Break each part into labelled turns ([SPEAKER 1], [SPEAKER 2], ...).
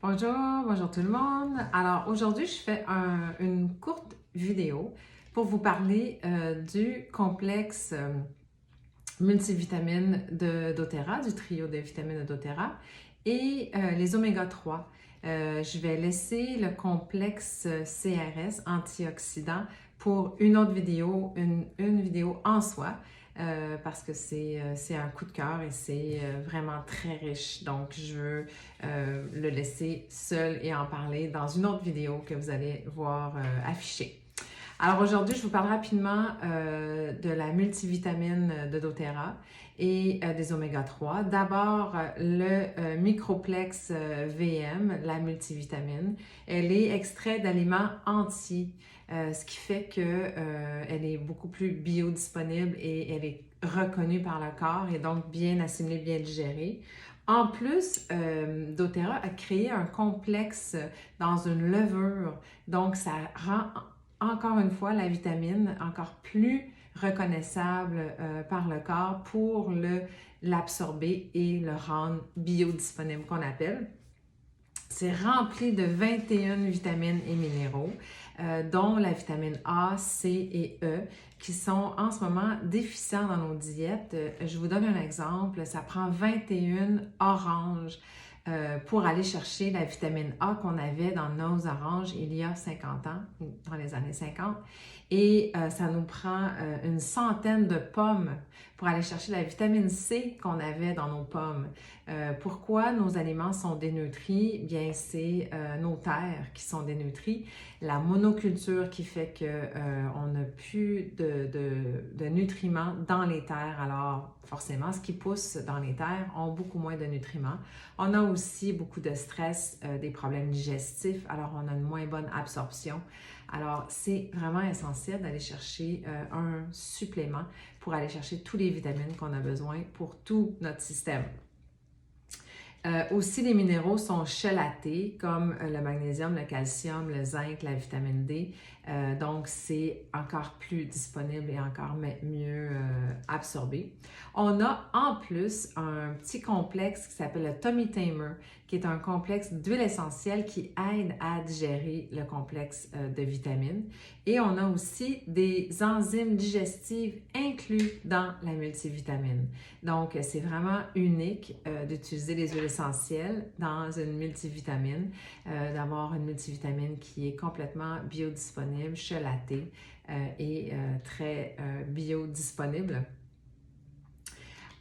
[SPEAKER 1] Bonjour, bonjour tout le monde. Alors aujourd'hui, je fais une courte vidéo pour vous parler du complexe multivitamine de doTERRA, du trio de vitamines de doTERRA et les oméga 3. Je vais laisser le complexe CRS antioxydant pour une autre vidéo, une vidéo en soi. Parce que c'est un coup de cœur et c'est vraiment très riche. Donc, je veux le laisser seul et en parler dans une autre vidéo que vous allez voir affichée. Alors aujourd'hui, je vous parle rapidement de la multivitamine de doTERRA et des oméga 3. D'abord, le Microplex VM, la multivitamine, elle est extraite d'aliments entiers, ce qui fait qu'elle est beaucoup plus biodisponible et elle est reconnue par le corps et donc bien assimilée, bien digérée. En plus, doTERRA a créé un complexe dans une levure, donc ça rend encore une fois la vitamine encore plus reconnaissable par le corps pour l'absorber et le rendre biodisponible qu'on appelle. C'est rempli de 21 vitamines et minéraux, dont la vitamine A, C et E, qui sont en ce moment déficients dans nos diètes. Je vous donne un exemple, ça prend 21 oranges pour aller chercher la vitamine A qu'on avait dans nos oranges il y a 50 ans, dans les années 50. Et ça nous prend une centaine de pommes pour aller chercher la vitamine C qu'on avait dans nos pommes. Pourquoi nos aliments sont dénutris? Bien, c'est nos terres qui sont dénutries. La monoculture qui fait qu'on n'a plus de nutriments dans les terres. Alors, forcément, ce qui pousse dans les terres ont beaucoup moins de nutriments. On a aussi beaucoup de stress, des problèmes digestifs. Alors, on a une moins bonne absorption. Alors, c'est vraiment essentiel d'aller chercher un supplément pour aller chercher tous les vitamines qu'on a besoin pour tout notre système. Aussi, les minéraux sont chelatés, comme le magnésium, le calcium, le zinc, la vitamine D. Donc, c'est encore plus disponible et encore mieux absorbé. On a en plus un petit complexe qui s'appelle le Tummy Tamer, qui est un complexe d'huile essentielle qui aide à digérer le complexe de vitamines. Et on a aussi des enzymes digestives inclus dans la multivitamine. Donc, c'est vraiment unique d'utiliser les huiles essentielles dans une multivitamine, d'avoir une multivitamine qui est complètement biodisponible, chelatée et très biodisponible.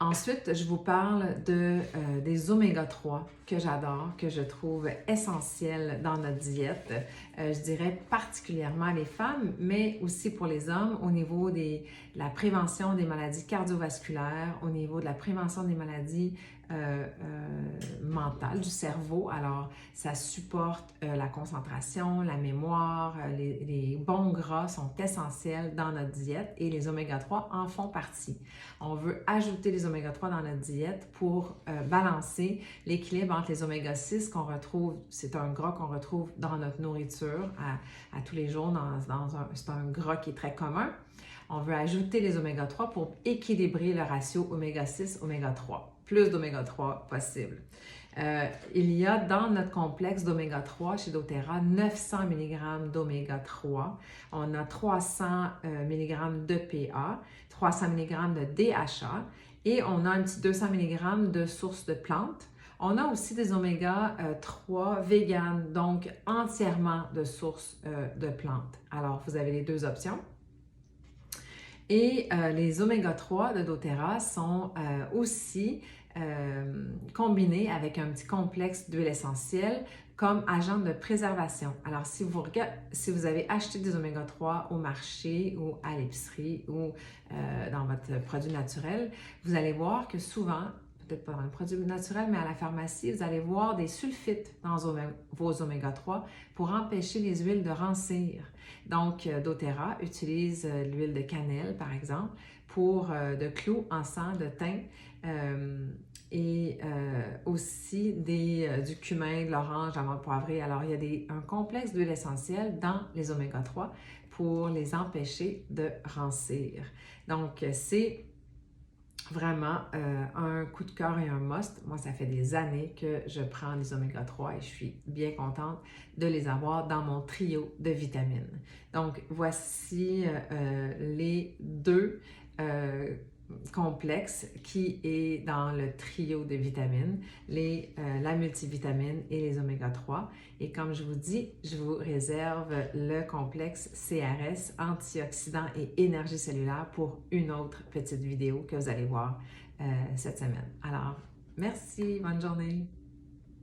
[SPEAKER 1] Ensuite, je vous parle des oméga 3 que j'adore, que je trouve essentiels dans notre diète. Je dirais particulièrement les femmes, mais aussi pour les hommes au niveau de la prévention des maladies cardiovasculaires, au niveau de la prévention des maladies mentales du cerveau. Alors, ça supporte la concentration, la mémoire, les bons gras sont essentiels dans notre diète et les oméga 3 en font partie. On veut ajouter les oméga 3 dans notre diète pour balancer l'équilibre entre les oméga 6 qu'on retrouve, c'est un gras qu'on retrouve dans notre nourriture à tous les jours, c'est un gras qui est très commun. On veut ajouter les oméga 3 pour équilibrer le ratio oméga 6, oméga 3. Plus d'oméga 3 possible. Il y a dans notre complexe d'oméga 3 chez doTERRA 900 mg d'oméga 3. On a 300 mg de PA, 300 mg de DHA et on a un petit 200 mg de source de plantes. On a aussi des oméga 3 véganes, donc entièrement de source de plantes. Alors, vous avez les deux options. Et les oméga 3 de doTERRA sont aussi combinés avec un petit complexe d'huile essentielle comme agent de préservation. Alors, si vous avez acheté des oméga 3 au marché ou à l'épicerie ou dans votre produit naturel, vous allez voir que souvent, peut-être pas dans le produit naturel, mais à la pharmacie, vous allez voir des sulfites dans vos oméga 3 pour empêcher les huiles de rancir. Donc, doTERRA utilise l'huile de cannelle, par exemple, pour de clous, encens, de thym et aussi du cumin, de l'orange, de l'amande poivrée. Alors, il y a un complexe d'huile essentielle dans les oméga 3 pour les empêcher de rancir. Donc, c'est vraiment un coup de cœur et un must. Moi, ça fait des années que je prends les oméga 3 et je suis bien contente de les avoir dans mon trio de vitamines. Donc, voici les deux complexes qui est dans le trio de vitamines, la multivitamine et les oméga 3. Et comme je vous dis, je vous réserve le complexe CRS, antioxydants et énergie cellulaire pour une autre petite vidéo que vous allez voir cette semaine. Alors, merci, bonne journée!